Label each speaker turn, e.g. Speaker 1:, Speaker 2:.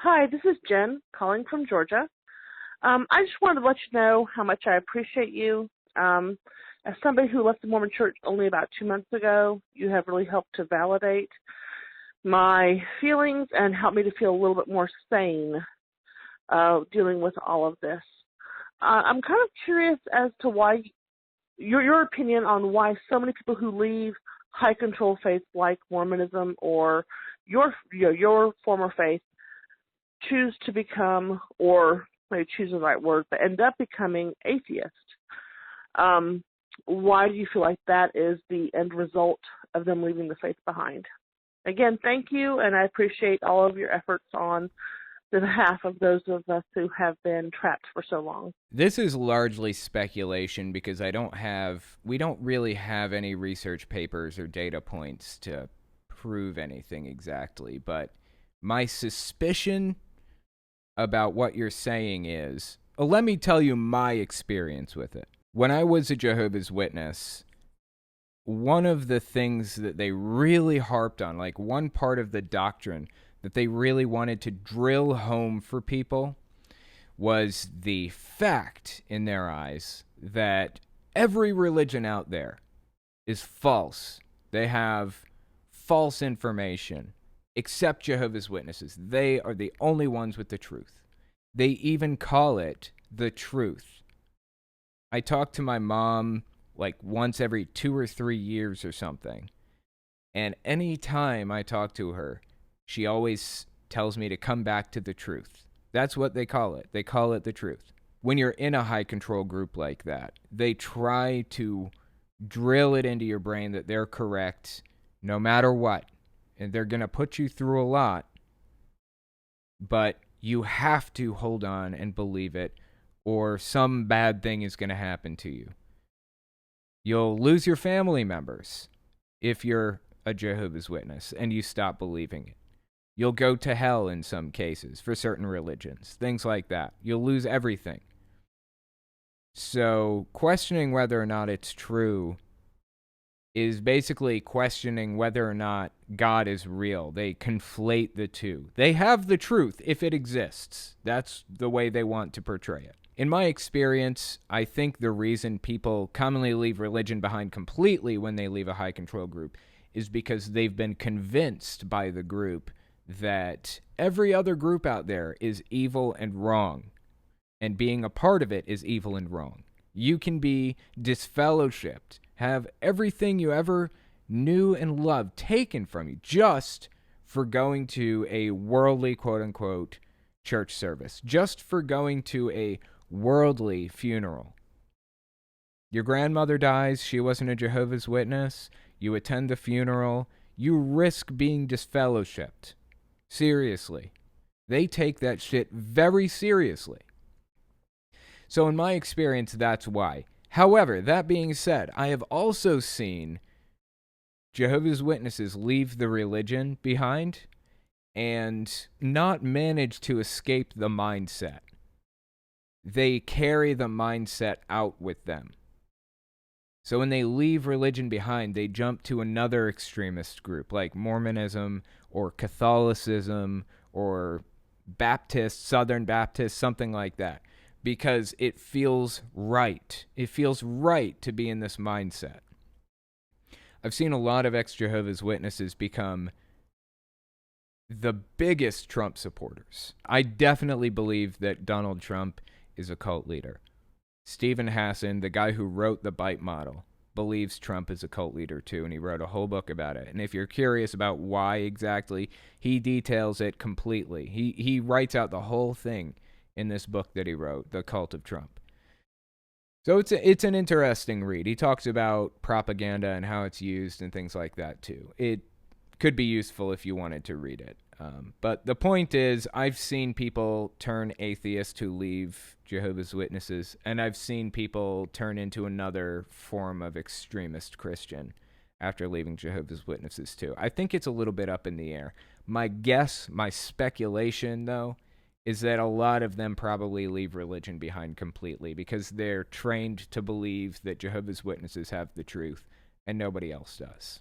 Speaker 1: Hi, this is Jen calling from Georgia. I just wanted to let you know how much I appreciate you. As somebody who left the Mormon Church only about 2 months ago, you have really helped to validate my feelings and help me to feel a little bit more sane dealing with all of this. I'm kind of curious as to why your opinion on why so many people who leave high control faiths like Mormonism or your former faith choose to become, or maybe choose the right word, but end up becoming atheist. Why do you feel like that is the end result of them leaving the faith behind? Again, thank you, and I appreciate all of your efforts on the behalf of those of us who have been trapped for so long.
Speaker 2: This is largely speculation because we don't really have any research papers or data points to prove anything exactly, but my suspicion about what you're saying is, let me tell you my experience with it. When I was a Jehovah's Witness, one of the things that they really harped on, like one part of the doctrine that they really wanted to drill home for people, was the fact in their eyes that every religion out there is false. They have false information, except Jehovah's Witnesses. They are the only ones with the truth. They even call it the truth. I talk to my mom like once every 2 or 3 years or something. And any time I talk to her, she always tells me to come back to the truth. That's what they call it. They call it the truth. When you're in a high control group like that, they try to drill it into your brain that they're correct no matter what. And they're going to put you through a lot, but you have to hold on and believe it, or some bad thing is going to happen to you. You'll lose your family members if you're a Jehovah's Witness and you stop believing it. You'll go to hell in some cases for certain religions, things like that. You'll lose everything. So questioning whether or not it's true is basically questioning whether or not God is real. They conflate the two. They have the truth if it exists. That's the way they want to portray it. In my experience, I think the reason people commonly leave religion behind completely when they leave a high control group is because they've been convinced by the group that every other group out there is evil and wrong, and being a part of it is evil and wrong. You can be disfellowshipped, have everything you ever knew and loved taken from you just for going to a worldly, quote-unquote, church service, just for going to a worldly funeral. Your grandmother dies, she wasn't a Jehovah's Witness, you attend the funeral, you risk being disfellowshipped. Seriously. They take that shit very seriously. So in my experience, that's why. However, that being said, I have also seen Jehovah's Witnesses leave the religion behind and not manage to escape the mindset. They carry the mindset out with them. So when they leave religion behind, they jump to another extremist group like Mormonism or Catholicism or Baptist, Southern Baptist, something like that, because it feels right. It feels right to be in this mindset. I've seen a lot of ex-Jehovah's Witnesses become the biggest Trump supporters. I definitely believe that Donald Trump is a cult leader. Stephen Hassan, the guy who wrote the Bite model, believes Trump is a cult leader too, and he wrote a whole book about it. And if you're curious about why exactly, he details it completely. He writes out the whole thing in this book that he wrote, The Cult of Trump. So it's an interesting read. He talks about propaganda and how it's used and things like that too. It could be useful if you wanted to read it. But the point is, I've seen people turn atheist who leave Jehovah's Witnesses, and I've seen people turn into another form of extremist Christian after leaving Jehovah's Witnesses too. I think it's a little bit up in the air. My guess, my speculation though, is that a lot of them probably leave religion behind completely because they're trained to believe that Jehovah's Witnesses have the truth and nobody else does.